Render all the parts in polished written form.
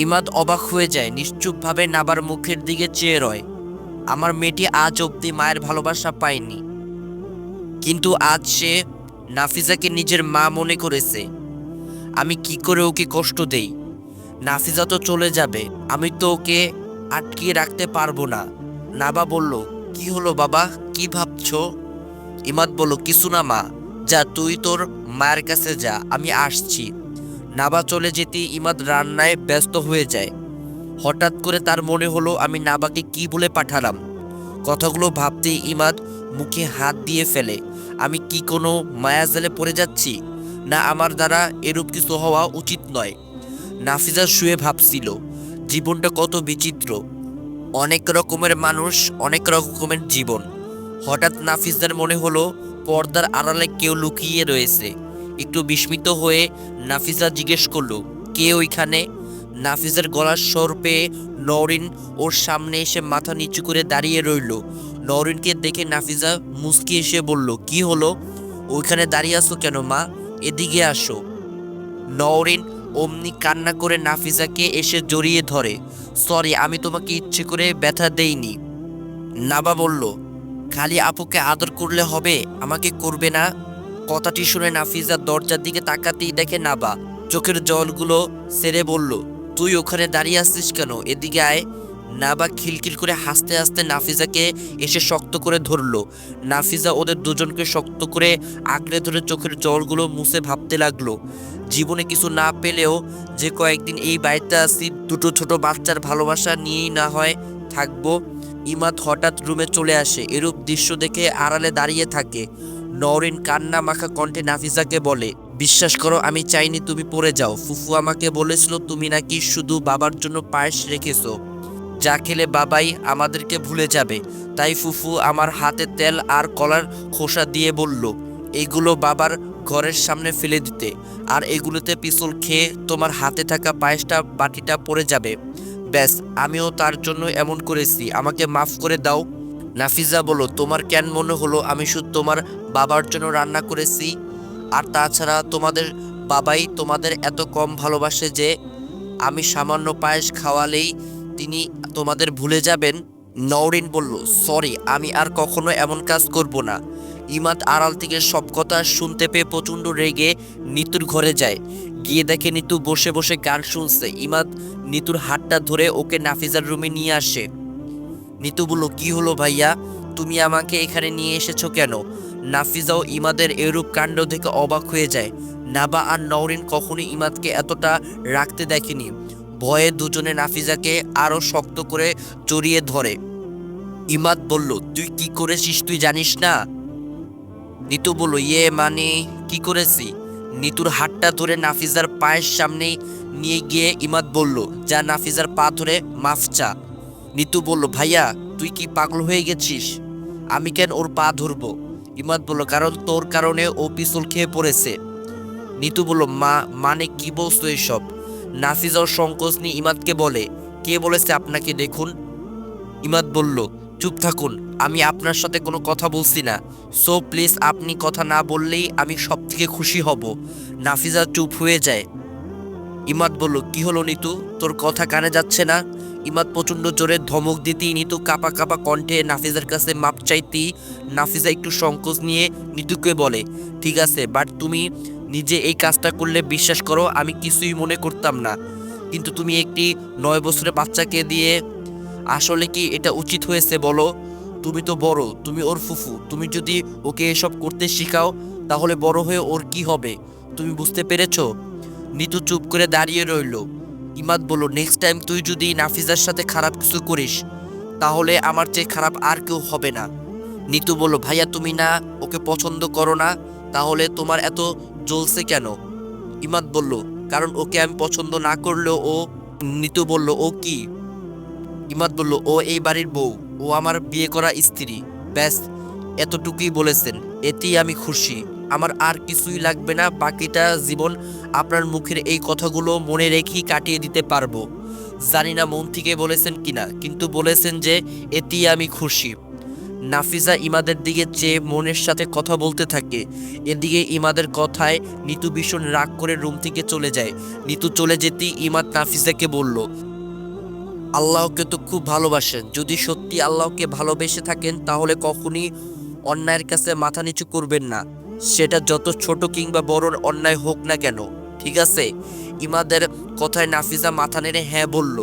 ইমাদ অবাক হয়ে যায়, নিশ্চুপভাবে নাবার মুখের দিকে চেয়ে রয়। আমার মেয়েটি আজ অবধি মায়ের ভালোবাসা পায়নি, কিন্তু আজ সে নাফিজাকে নিজের মা মনে করেছে। আমি কি করে ওকে কষ্ট দেই? নাফিজা তো চলে যাবে, আমি তো ওকে আটকিয়ে রাখতে পারবো না। নাবা বলল, কি হলো বাবা, কি ভাবছো? ইমাদ বলল, কিছু না মা, যা তুই তোর মায়ের কাছে যা, আমি আসছি। নাবা চলে যেতে ইমাদ রান্নায় ব্যস্ত হয়ে যায়। হঠাৎ করে তার মনে হলো, আমি নাবাকে কি বলে পাঠালাম। কথাগুলো ভাবতেই ইমাদ মুখে হাত দিয়ে ফেলে। আমি কি কোনো মায়াজালে পড়ে যাচ্ছি? না, আমার দ্বারা এরূপ কিছু হওয়া উচিত নয়। নাফিজা শুয়ে ভাবছিল, জীবনটা কত বিচিত্র, অনেক রকমের মানুষ, অনেক রকমের জীবন। হঠাৎ নাফিজার মনে হলো পর্দার আড়ালে কেউ লুকিয়ে রয়েছে। একটু বিস্মিত হয়ে নাফিজা জিজ্ঞেস করলো, কে ওইখানে? নাফিজার গলার স্বর পেয়ে নওরিন ওর সামনে এসে মাথা নিচু করে দাঁড়িয়ে রইল। নওরিনকে দেখে নাফিজা মুচকি এসে বলল, কি হলো? ওইখানে দাঁড়িয়ে আছো কেন মা? এদিকে আসো। নওরিন অমনি কান্না করে নাফিজাকে এসে জড়িয়ে ধরে। সরি, আমি তোমাকে ইচ্ছে করে ব্যথা দেইনি। নাবা বলল, খালি আপুকে আদর করলে হবে, আমাকে করবে না? কথাটি শুনে নাফিজা দরজার দিকে তাকাতেই দেখে নাবা। চোখের জলগুলো সেরে বলল, তুই ওখানে দাঁড়িয়ে আসছিস কেন? এদিকে আয়। নাবা খিলখিল করে হাসতে হাসতে নাফিজাকে এসে শক্ত করে ধরলো। নাফিজা ওদের দুজনকে শক্ত করে আঁকড়ে ধরে চোখের জলগুলো মুছে ভাবতে লাগলো, জীবনে কিছু না পেলেও যে কয়েকদিন এই বাড়িতে আসি, দুটো ছোট বাচ্চার ভালোবাসা নিয়েই না হয় থাকবো। ইমাদ হঠাৎ রুমে চলে আসে, এরূপ দৃশ্য দেখে আড়ালে দাঁড়িয়ে থাকে। নওরিন কান্না মাখা কণ্ঠে নাফিজাকে বলে, বিশ্বাস করো, আমি চাইনি তুমি পড়ে যাও। ফুফু আমাকে বলেছিল তুমি নাকি শুধু বাবার জন্য পায়েস রেখেছো, যা খেলে বাবাই আমাদেরকে ভুলে যাবে। তাই ফুফু আমার হাতে তেল আর কলার খোসা দিয়ে বলল, এগুলো বাবার ঘরের সামনে ফেলে দিতে, আর এগুলোতে পিছল খেয়ে তোমার হাতে থাকা পায়েসটা বাটিটা পড়ে যাবে। ব্যাস, আমিও তার জন্য এমন করেছি, আমাকে মাফ করে দাও। নাফিজা বলল, তোমার কেন মনে হলো আমি শুধু তোমার বাবার জন্য রান্না করেছি? আর তাছাড়া তোমাদের বাবাই তোমাদের এত কম ভালোবাসে যে আমি সামান্য পায়েস খাওয়ালেই তিনি তোমাদের ভুলে যাবেন? নওরিন বলল, সরি, আমি আর কখনো এমন কাজ করব না। ইমাদ আড়াল থেকে সব কথা শুনতে পেয়ে প্রচণ্ড রেগে নিতুর ঘরে যায়। গিয়ে দেখে নিতু বসে বসে গান শুনছে। ইমাদ নিতুর হাতটা ধরে ওকে নাফিজার রুমে নিয়ে আসে। নিতু বলল, কি হলো ভাইয়া, তুমি আমাকে এখানে নিয়ে এসেছো কেন? নাফিজাও ইমাদের এরূপ কাণ্ড দেখে অবাক হয়ে যায়। নাবা আর নওরিন কখনোই ইমাদকে এতটা রাখতে দেখেনি। ভয়ে দুজনে নাফিজাকে আরো শক্ত করে জড়িয়ে ধরে। ইমাদ বলল, তুই কি করেছিস তুই জানিস না? নিতু বলল, ইয়ে মানে কি করেছি? নিতুর হাতটা ধরে নাফিজার পায়ের সামনে নিয়ে গিয়ে ইমাদ বলল, যা নাফিজার পা ধরে মাফ চা। নিতু বলল, ভাইয়া তুই কি পাগল হয়ে গেছিস? আমি কেন ওর পা ধরবো? ইমাদ বলল, কারণ তোর কারণে ও পিছল খেয়ে পড়েছে। নিতু বলল, মানে কি বলছো এসব? নাফিজাও সংকোচ নিয়ে ইমাদকে বলে, কে বলেছে আপনাকে দেখুন? ইমাদ বলল, চুপ থাকুন, আমি আপনার সাথে কোনো কথা বলছি না। সো প্লিজ আপনি কথা না বললেই আমি সব থেকে খুশি হব। নাফিজা চুপ হয়ে যায়। ইমাদ বলল, কি হলো নিতু, তোর কথা কানে যাচ্ছে না? ইমাদ প্রচণ্ড জোরে ধমক দিতেই নিতু কাঁপা কাঁপা কণ্ঠে নাফিজার কাছে মাপ চাইতেই নাফিজা একটু সংকোচ নিয়ে নিতুকে বলে, ঠিক আছে, বাট তুমি নিজে এই কাজটা করলে বিশ্বাস করো আমি কিছুই মনে করতাম না, কিন্তু তুমি একটি 9 বছরের বাচ্চাকে দিয়ে আসলে কি এটা উচিত হয়েছে বলো? তুমি তো বড়, তুমি ওর ফুফু, তুমি যদি ওকে এসব করতে শেখাও তাহলে বড় হয়ে ওর কি হবে? তুমি বুঝতে পেরেছো? নিতু চুপ করে দাঁড়িয়ে রইল। ইমাদ বলল, নেক্সট টাইম তুই যদি নাফিজার সাথে খারাপ কিছু করিস তাহলে আমার চেয়ে খারাপ আর কেউ হবে না। নিতু বলল, ভাইয়া তুমি না ওকে পছন্দ করো না, তাহলে তোমার এত জ্বলছে কেন? ইমাদ বলল, কারণ ওকে আমি পছন্দ না করলেও ও। নিতু বলল, ও কি? ইমাদ বলল, ও এই বাড়ির বউ, ও আমার বিয়ে করা স্ত্রী। ব্যাস, এতটুকুই বলেছেন, এতেই আমি খুশি। আমার আর কিছুই লাগবে না, বাকিটা জীবন আপনার মুখের এই কথাগুলো মনে রেখেই কাটিয়ে দিতে পারবো। জানি না মন থেকে বলেছেন কিনা, কিন্তু বলেছেন যে এতেই আমি খুশি। নাফিজা ইমাদের দিকে চেয়ে মনের সাথে কথা বলতে থাকে। এদিকে ইমাদের কথায় নিতু ভীষণ রাগ করে রুম থেকে চলে যায়। নিতু চলে যেতেই ইমাদ নাফিজাকে বলল, আল্লাহকে তো খুব ভালোবাসেন, যদি সত্যি আল্লাহকে ভালোবেসে থাকেন তাহলে কখনই অন্যায়ের কাছে মাথা নিচু করবেন না, সেটা যত ছোট কিংবা বড় অন্যায় হোক না কেন, ঠিক আছে? ইমাদের কথায় নাফিজা মাথা নেড়ে হ্যাঁ বলল।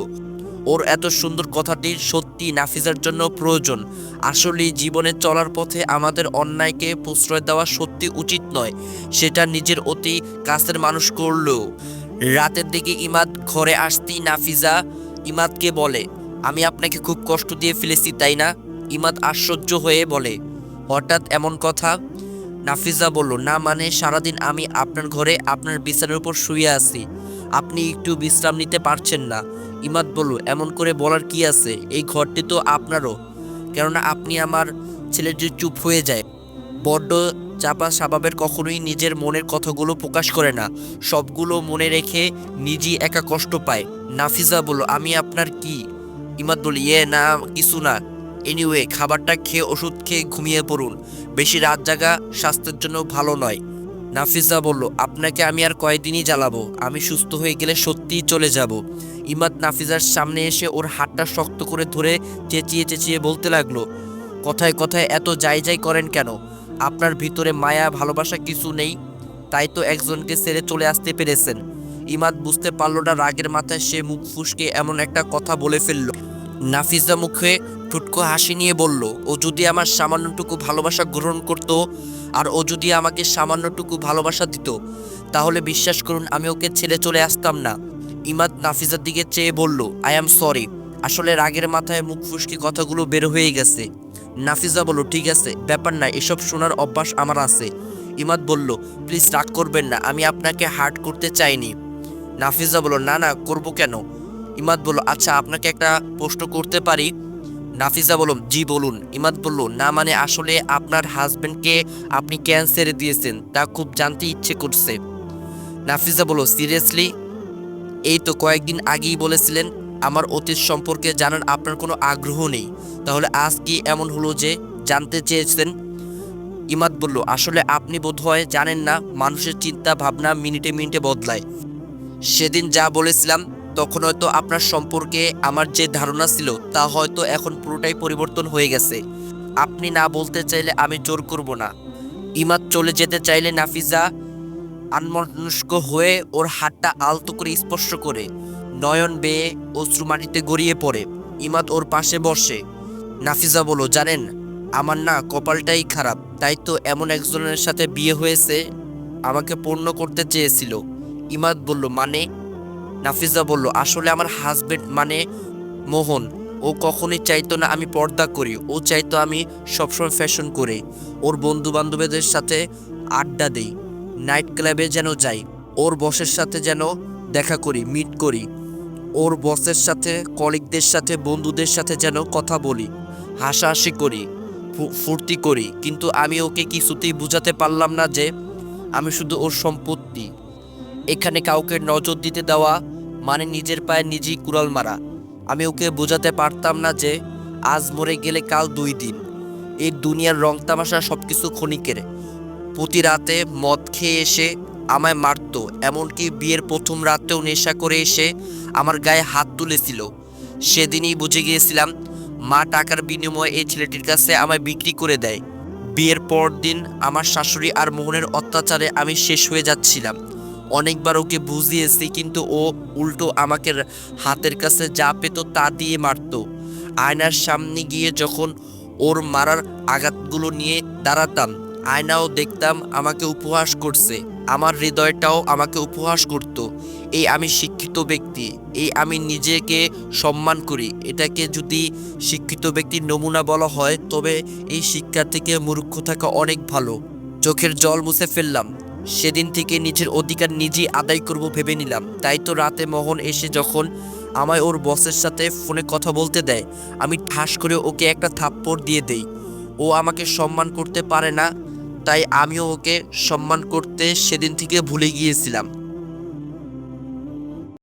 ওর এত সুন্দর কথাটি সত্যি নাফিজার জন্য প্রয়োজন। আসলে জীবনে চলার পথে আমাদের অন্যায়কে প্রশ্রয় দেওয়া সত্যি উচিত নয়, সেটা নিজের অতি কাছের মানুষ করলেও। রাতের দিকে ইমাদ ঘরে আসতেই নাফিজা ইমাদকে বলে, আমি আপনাকে খুব কষ্ট দিয়ে ফেলেছি তাই না? ইমাদ আশ্চর্য হয়ে বলে, হঠাৎ এমন কথা? নাফিজা বলল, না মানে সারাদিন আমি আপনার ঘরে আপনার বিছানার উপর শুয়ে আছি, আপনি একটু বিশ্রাম নিতে পারছেন না। ইমাদ বলল, এমন করে বলার কি আছে, এই ঘরটি তো আপনারও, কেননা আপনি আমার ছেলেটি চুপ হয়ে যায়, বড্ড চাপা স্বভাবের, কখনোই নিজের মনের কথাগুলো প্রকাশ করে না, সবগুলো মনে রেখে নিজেই একা কষ্ট পায়। নাফিজা বলল, আমি আপনার কি? ইমাদ বলল, না কিছু না, এনিওয়ে খাবারটা খেয়ে ওষুধ খেয়ে ঘুমিয়ে পড়ুন, বেশি রাত জাগা স্বাস্থ্যের জন্য ভালো নয়। নাফিজা বলল, আপনাকে আমি আর কয়েকদিনই জ্বালাবো, আমি সুস্থ হয়ে গেলে সত্যিই চলে যাব। ইমাদ নাফিজার সামনে এসে ওর হাতটা শক্ত করে ধরে চেঁচিয়ে চেঁচিয়ে বলতে লাগলো, কথায় কথায় এত যাই যাই করেন কেন? আপনার ভিতরে মায়া ভালোবাসা কিছু নেই, তাই তো একজনকে ছেড়ে চলে আসতে পেরেছেন। ইমাদ বুঝতে পারলো না রাগের মাথায় সে মুখ ফুসকে এমন একটা কথা বলে ফেলল। নাফিজা মুখে ঠুটকো হাসি নিয়ে বলল, ও যদি আমার সামান্যটুকু ভালোবাসা গ্রহণ করত, আর ও যদি আমাকে সামান্যটুকু ভালোবাসা দিত, তাহলে বিশ্বাস করুন আমি ওকে ছেড়ে চলে আসতাম না। ইমাদ নাফিজার দিকে চেয়ে বলল, আই অ্যাম সরি, আসলে রাগের মাথায় মুখ ফুসকে কথাগুলো বের হয়ে গেছে। নাফিজা বলল, ঠিক আছে, ব্যাপার না, এসব শোনার অভ্যাস আমার আছে। ইমাদ বলল, প্লিজ রাগ করবেন না, আমি আপনাকে হার্ট করতে চাইনি। নাফিজা বলল, না না, করবো কেন? ইমাদ বলল, আচ্ছা আপনাকে একটা প্রশ্ন করতে পারি? নাফিজা বলল, জি বলুন। ইমাদ বলল, না মানে আসলে আপনার হাজবেন্ডকে আপনি ক্যান্সারে দিয়েছেন, তা খুব জানতে ইচ্ছে করছে। নাফিজা বলল, সিরিয়াসলি? এই তো কয়েকদিন আগেই বলেছিলেন আমার অতীত সম্পর্কে জানার আপনার কোনো আগ্রহ নেই, তাহলে আজ কি এমন হলো যে জানতে চেয়েছেন? ইমাদ বলল, আসলে আপনি বোধহয় জানেন না, মানুষের চিন্তা ভাবনা মিনিটে মিনিটে বদলায়। সেদিন যা বলেছিলাম তখন হয়তো আপনার সম্পর্কে আমার যে ধারণা ছিল তা হয়তো এখন পুরোটাই পরিবর্তন হয়ে গেছে। আপনি না বলতে চাইলে আমি জোর করব না। ইমাদ চলে যেতে চাইলে নাফিজা আনমনস্ক হয়ে ওর হাতটা আলতো করে স্পর্শ করে নয়ন বেয়ে অশ্রু মাটিতে গড়িয়ে পড়ে। ইমাদ ওর পাশে বসে। নাফিজা বলল, জানেন আমার না কপালটাই খারাপ, তাই তো এমন একজনের সাথে বিয়ে হয়েছে, আমাকে পূর্ণ করতে চেয়েছিল। ইমাদ বলল, মানে? নাফিজা বলল, আসলে আমার হাজবেন্ড মানে মোহন, ও কখনোই চাইতো না আমি পর্দা করি, ও চাইতো আমি সবসময় ফ্যাশন করে ওর বন্ধু বান্ধবদের সাথে আড্ডা দেই, নাইট ক্লাবে যেন যাই, ওর বসের সাথে যেন দেখা করি, মিট করি, ওর বসের সাথে, কলিগদের সাথে, বন্ধুদের সাথে যেন কথা বলি, হাসাহাসি করি, ফুর্তি করি। কিন্তু আমি ওকে কিছুতেই বুঝাতে পারলাম না যে আমি শুধু ওর সম্পত্তি। এখানে কাউকে নজর দিতে দেওয়া মানে নিজের পায়ে নিজেই কুড়াল মারা। আমি ওকে বোঝাতে পারতাম না যে আজ মরে গেলে কাল 2 দিন। এই দুনিয়ার রং তামাশা সবকিছু ক্ষণিকের। প্রতি রাতে মদ খেয়ে এসে আমায় মারতো, এমনকি বিয়ের প্রথম রাতেও নেশা করে এসে আমার গায়ে হাত তুলেছিল। সেদিনই বুঝে গিয়েছিলাম মা টাকার বিনিময়ে এই ছেলেটির কাছে আমায় বিক্রি করে দেয়। বিয়ের পর দিন আমার শাশুড়ি আর মোহনের অত্যাচারে আমি শেষ হয়ে যাচ্ছিলাম। অনেকবার ওকে বুঝিয়েছি, কিন্তু ও উল্টো আমাকে হাতের কাছে যা পেত তা দিয়ে মারতো। আয়নার সামনে গিয়ে যখন ওর মারার আঘাতগুলো নিয়ে দাঁড়াতাম, আয়নাও দেখতাম আমাকে উপহাস করছে, আমার হৃদয়টাও আমাকে উপহাস করত। এই আমি শিক্ষিত ব্যক্তি, এই আমি নিজেকে সম্মান করি, এটাকে যদি শিক্ষিত ব্যক্তির নমুনা বলা হয় তবে এই শিক্ষা থেকে মূর্খ থাকা অনেক ভালো। চোখের জল মুছে ফেললাম। সেদিন থেকে নিজের অধিকার নিজেই আদায় করব ভেবে নিলাম। তাই তো রাতে মোহন এসে যখন আমায় ওর বসের সাথে ফোনে কথা বলতে দেয়, আমি ঠাস করে ওকে একটা থাপ্পড় দিয়ে দেই। ও আমাকে সম্মান করতে পারে না, তাই আমিও ওকে সম্মান করতে সেদিন থেকে ভুলে গিয়েছিলাম।